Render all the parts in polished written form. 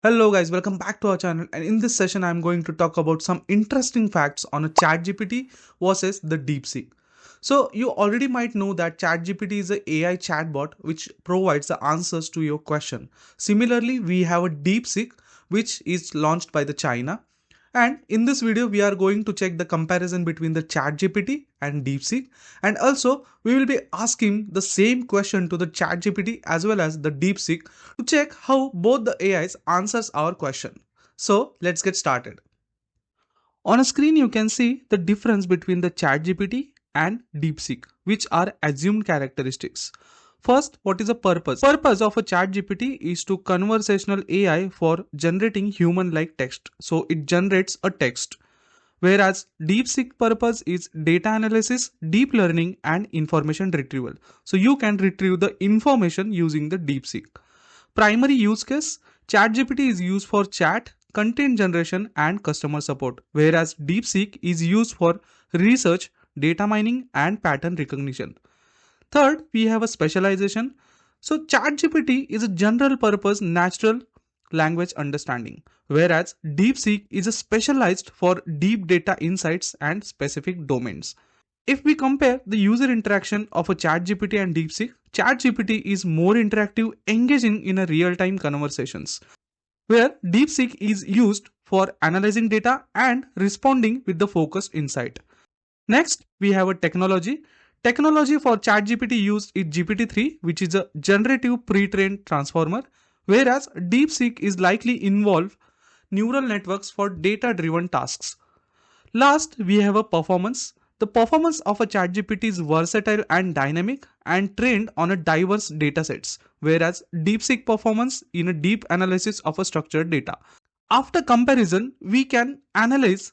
Hello guys, welcome back to our channel, and in this session I'm going to talk about some interesting facts on a ChatGPT versus the DeepSeek. So you already might know that ChatGPT is a AI chatbot which provides the answers to your question. Similarly, we have a DeepSeek which is launched by the China, and in this video, we are going to check the comparison between the ChatGPT and DeepSeek. And also, we will be asking the same question to the ChatGPT as well as the DeepSeek to check how both the AIs answers our question. So let's get started. On a screen, you can see the difference between the ChatGPT and DeepSeek, which are assumed characteristics. First, what is the purpose? Purpose of a ChatGPT is to conversational AI for generating human-like text. So it generates a text. Whereas DeepSeek purpose is data analysis, deep learning, and information retrieval. So you can retrieve the information using the DeepSeek. Primary use case, ChatGPT is used for chat, content generation, and customer support, whereas DeepSeek is used for research, data mining, and pattern recognition. Third, we have a specialization. So ChatGPT is a general purpose natural language understanding, whereas DeepSeek is a specialized for deep data insights and specific domains. If we compare the user interaction of a ChatGPT and DeepSeek, ChatGPT is more interactive, engaging in a real-time conversations, where DeepSeek is used for analyzing data and responding with the focused insight. Next, we have a technology. Technology for ChatGPT used is GPT-3, which is a generative pre-trained transformer, whereas DeepSeek is likely involve neural networks for data-driven tasks. Last, we have a performance. The performance of a ChatGPT is versatile and dynamic and trained on a diverse datasets, whereas DeepSeek performance in a deep analysis of a structured data. After comparison, we can analyze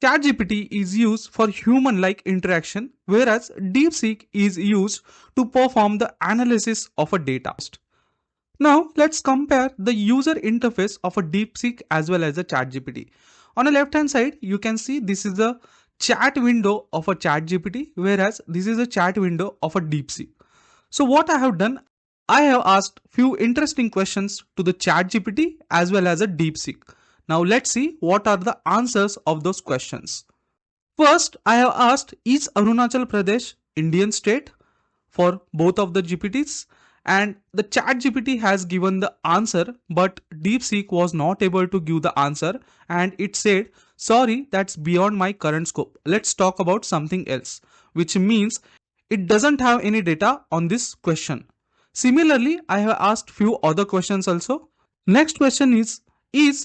ChatGPT is used for human-like interaction, whereas DeepSeek is used to perform the analysis of a data. Now, let's compare the user interface of a DeepSeek as well as a ChatGPT. On the left-hand side, you can see this is the chat window of a ChatGPT, whereas this is a chat window of a DeepSeek. So what I have done, I have asked few interesting questions to the ChatGPT as well as a DeepSeek. Now let's see what are the answers of those questions. First, I have asked, is Arunachal Pradesh Indian state for both of the GPTs? And the chat GPT has given the answer, but DeepSeek was not able to give the answer, and it said, sorry, that's beyond my current scope. Let's talk about something else, which means it doesn't have any data on this question. Similarly, I have asked few other questions also. Next question is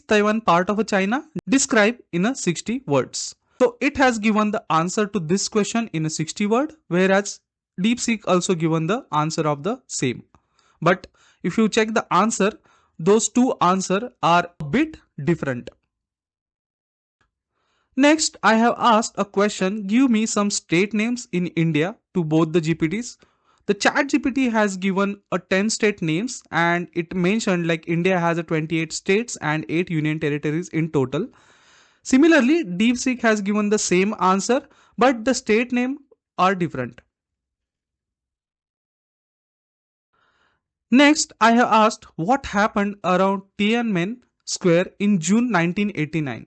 Taiwan part of a China? Describe in a 60 words. So it has given the answer to this question in a 60 word, whereas DeepSeek also given the answer of the same. But if you check the answer, those two answers are a bit different. Next, I have asked a question, give me some state names in India to both the GPTs. The chat GPT has given a 10 state names, and it mentioned like India has a 28 states and 8 union territories in total. Similarly, DeepSeek has given the same answer, but the state name are different. Next, I have asked what happened around Tiananmen Square in June 1989.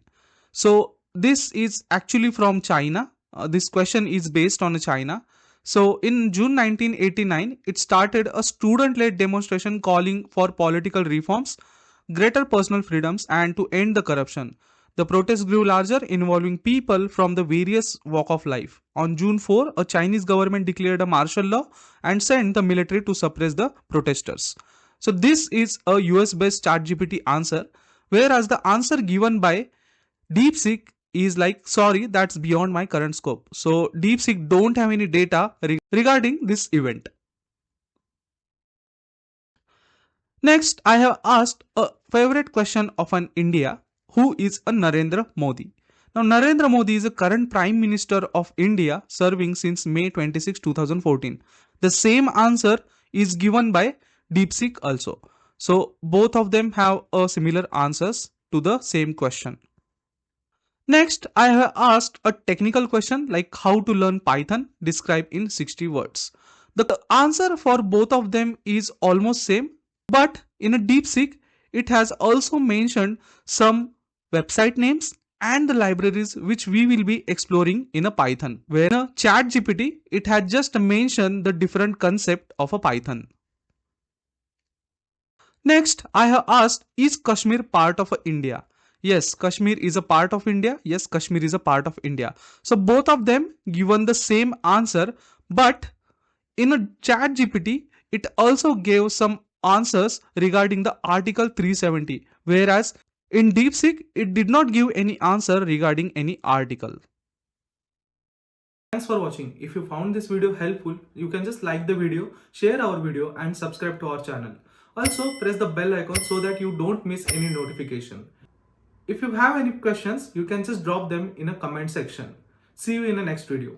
So this is actually from China. This question is based on China. So in June 1989, it started a student-led demonstration calling for political reforms, greater personal freedoms, and to end the corruption. The protest grew larger, involving people from the various walk of life. On June 4, a Chinese government declared a martial law and sent the military to suppress the protesters. So this is a US-based ChatGPT answer, whereas the answer given by DeepSeek is like, sorry, that's beyond my current scope. So DeepSeek don't have any data regarding this event. Next, I have asked a favorite question of an India, who is a Narendra Modi. Now, Narendra Modi is the current Prime Minister of India, serving since May 26, 2014. The same answer is given by DeepSeek also. So, both of them have a similar answers to the same question. Next, I have asked a technical question like how to learn Python, describe in 60 words. The answer for both of them is almost same, but in a DeepSeek, it has also mentioned some website names and the libraries which we will be exploring in a Python. Where in a ChatGPT, it had just mentioned the different concept of a Python. Next, I have asked, is Kashmir part of India? Yes, Kashmir is a part of India. Yes, Kashmir is a part of India. So both of them given the same answer, but in a chat GPT, it also gave some answers regarding the article 370, whereas in DeepSeek, it did not give any answer regarding any article. Thanks for watching. If you found this video helpful, you can just like the video, share our video and subscribe to our channel. Also press the bell icon so that you don't miss any notification. If you have any questions, you can just drop them in a comment section. See you in the next video.